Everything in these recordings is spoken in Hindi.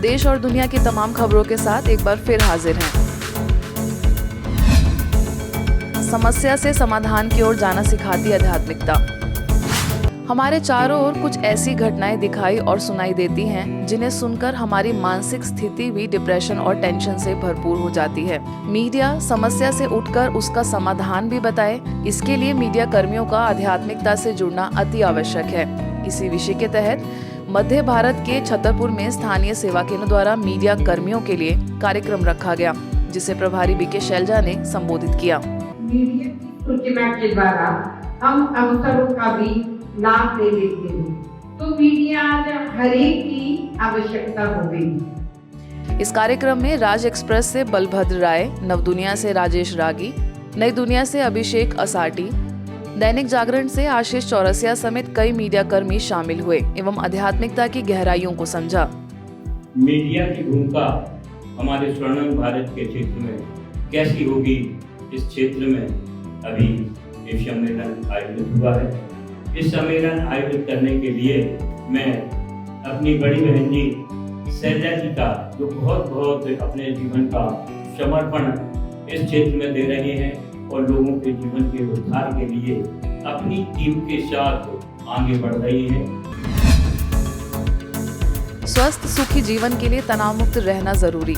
देश और दुनिया की तमाम खबरों के साथ एक बार फिर हाजिर हैं। समस्या से समाधान की ओर जाना सिखाती आध्यात्मिकता। हमारे चारों ओर कुछ ऐसी घटनाएं दिखाई और सुनाई देती हैं जिन्हें सुनकर हमारी मानसिक स्थिति भी डिप्रेशन और टेंशन से भरपूर हो जाती है। मीडिया समस्या से उठकर उसका समाधान भी बताए, इसके लिए मीडिया कर्मियों का आध्यात्मिकता से जुड़ना अति आवश्यक है। इसी विषय के तहत मध्य भारत के छतरपुर में स्थानीय सेवा केंद्र द्वारा मीडिया कर्मियों के लिए कार्यक्रम रखा गया, जिसे प्रभारी बीके शैलजा ने संबोधित किया। मीडिया की सूचना के द्वारा हम अवसरों का भी लाभ ले लेते हैं, तो मीडिया आज हर एक की आवश्यकता हो गई। इस कार्यक्रम में राज एक्सप्रेस से बलभद्र राय, नव दुनिया से राजेश रागी, नई दुनिया से अभिषेक असाटी, दैनिक जागरण से आशीष चौरसिया समेत कई मीडिया कर्मी शामिल हुए एवं आध्यात्मिकता की गहराइयों को समझा। मीडिया की भूमिका हमारे स्वर्णिम भारत के क्षेत्र में कैसी होगी, इस क्षेत्र में अभी ये सम्मेलन आयोजित हुआ है। इस सम्मेलन आयोजित करने के लिए मैं अपनी बड़ी बहन जी शैलजा जी का, जो बहुत अपने जीवन का समर्पण इस क्षेत्र में दे रहे हैं और लोगों के जीवन के उद्धार के लिए अपनी टीम के साथ आगे बढ़ रही है। स्वस्थ सुखी जीवन के लिए तनाव मुक्त रहना जरूरी।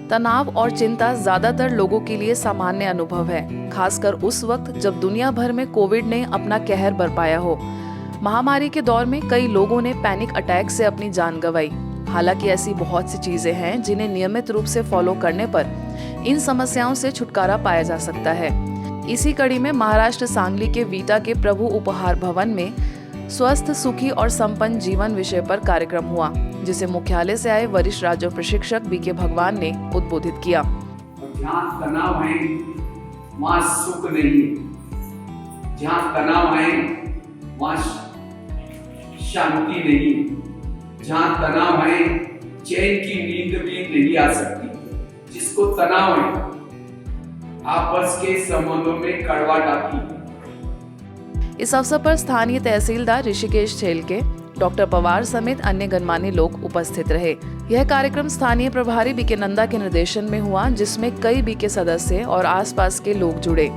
तनाव और चिंता ज्यादातर लोगों के लिए सामान्य अनुभव है, खासकर उस वक्त जब दुनिया भर में कोविड ने अपना कहर बरपाया हो। महामारी के दौर में कई लोगों ने पैनिक अटैक से अपनी जान गंवाई। हालांकि ऐसी बहुत सी चीजें हैं जिन्हें नियमित रूप से फॉलो करने पर इन समस्याओं से छुटकारा पाया जा सकता है। इसी कड़ी में महाराष्ट्र सांगली के वीटा के प्रभु उपहार भवन में स्वस्थ सुखी और संपन्न जीवन विषय पर कार्यक्रम हुआ, जिसे मुख्यालय से आए वरिष्ठ राज्य प्रशिक्षक बीके भगवान ने उद्बोधित किया। जहाँ तनाव है वहाँ सुख नहीं, जहाँ तनाव है वहाँ शांति नहीं, जहाँ तनाव है चैन की नींद भी नहीं आ सकती। जिसको तनाव है आपस के संबंधों में कड़वा डालती है। इस अवसर पर स्थानीय तहसीलदार ऋषिकेश छेलके, डॉक्टर पवार समेत अन्य गणमान्य लोग उपस्थित रहे। यह कार्यक्रम स्थानीय प्रभारी बीके नंदा के निर्देशन में हुआ, जिसमें कई बीके सदस्य और आसपास के लोग जुड़े।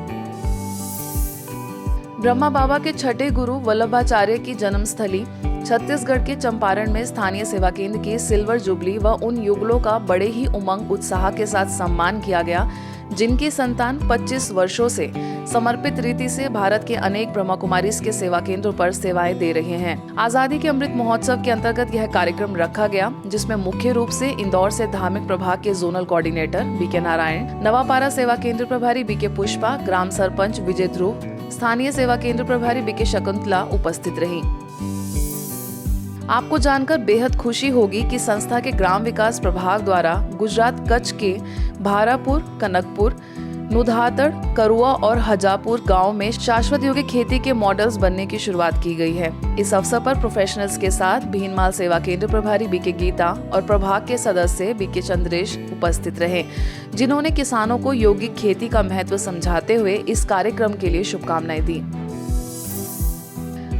ब्रह्मा बाबा के छठे गुरु वल्लभाचार्य की जन्मस्थली छत्तीसगढ़ के चंपारण में स्थानीय सेवा केंद्र की सिल्वर जुबली व उन युगलों का बड़े ही उमंग उत्साह के साथ सम्मान किया गया, जिनकी संतान 25 वर्षों से समर्पित रीति से भारत के अनेक ब्रह्मा कुमारीज के सेवा केंद्रों पर सेवाएं दे रहे हैं। आजादी के अमृत महोत्सव के अंतर्गत यह कार्यक्रम रखा गया, जिसमें मुख्य रूप से इंदौर से धार्मिक प्रभाग के zonal coordinator BK Narayan, Navapara सेवा केंद्र प्रभारी बीके पुष्पा, ग्राम सरपंच विजय ध्रुव, स्थानीय सेवा केंद्र प्रभारी बीके शकुंतला उपस्थित रही। आपको जानकर बेहद खुशी होगी कि संस्था के ग्राम विकास प्रभाग द्वारा गुजरात कच्छ के भारापुर, कनकपुर, नुधातड़, करुआ और हजापुर गांव में शाश्वत योगिक खेती के मॉडल्स बनने की शुरुआत की गई है। इस अवसर पर प्रोफेशनल्स के साथ भीनमाल सेवा केंद्र प्रभारी बीके गीता और प्रभाग के सदस्य बीके चंद्रेश उपस्थित रहे, जिन्होंने किसानों को यौगिक खेती का महत्व समझाते हुए इस कार्यक्रम के लिए शुभकामनाएं दी।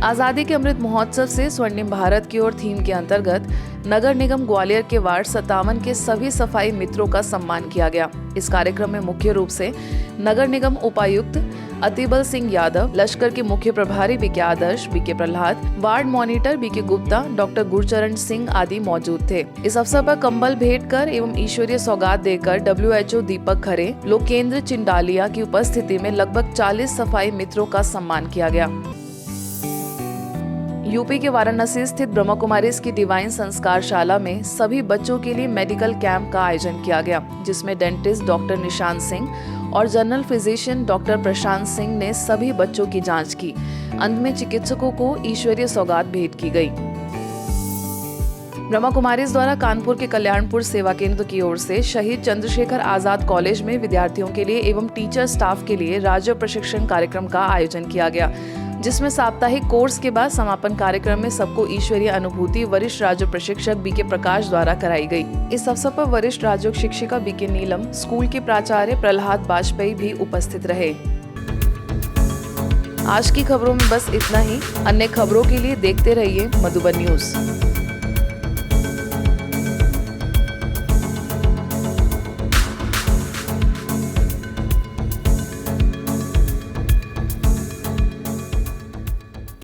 आजादी के अमृत महोत्सव से स्वर्णिम भारत की ओर थीम के अंतर्गत नगर निगम ग्वालियर के वार्ड 57 के सभी सफाई मित्रों का सम्मान किया गया। इस कार्यक्रम में मुख्य रूप से नगर निगम उपायुक्त अतिबल सिंह यादव, लश्कर के मुख्य प्रभारी BK Adarsh, BK Prahlad, ward monitor BK Gupta, doctor Gurcharan Singh आदि मौजूद थे। इस अवसर पर कंबल भेंट कर एवं ईश्वरीय सौगात देकर WHO दीपक खरे, लोकेंद्र चिंडालिया की उपस्थिति में लगभग 40 सफाई मित्रों का सम्मान किया गया। यूपी के वाराणसी स्थित ब्रह्मा कुमारीज की डिवाइन संस्कार शाला में सभी बच्चों के लिए मेडिकल कैंप का आयोजन किया गया, जिसमें डेंटिस्ट डॉक्टर निशांत सिंह और general physician doctor Prashant Singh ने सभी बच्चों की जांच की। अंत में चिकित्सकों को ईश्वरीय सौगात भेंट की गई। ब्रह्मा कुमारीज द्वारा कानपुर के कल्याणपुर सेवा केंद्र की ओर से शहीद चंद्रशेखर आजाद कॉलेज में विद्यार्थियों के लिए एवं टीचर स्टाफ के लिए राज्य प्रशिक्षण कार्यक्रम का आयोजन किया गया, जिसमें साप्ताहिक कोर्स के बाद समापन कार्यक्रम में सबको ईश्वरीय अनुभूति वरिष्ठ राज्य प्रशिक्षक बीके प्रकाश द्वारा कराई गई। इस अवसर पर वरिष्ठ राज्य शिक्षिका बीके नीलम, स्कूल के प्राचार्य प्रहलाद वाजपेयी भी उपस्थित रहे। आज की खबरों में बस इतना ही। अन्य खबरों के लिए देखते रहिए मधुबन न्यूज।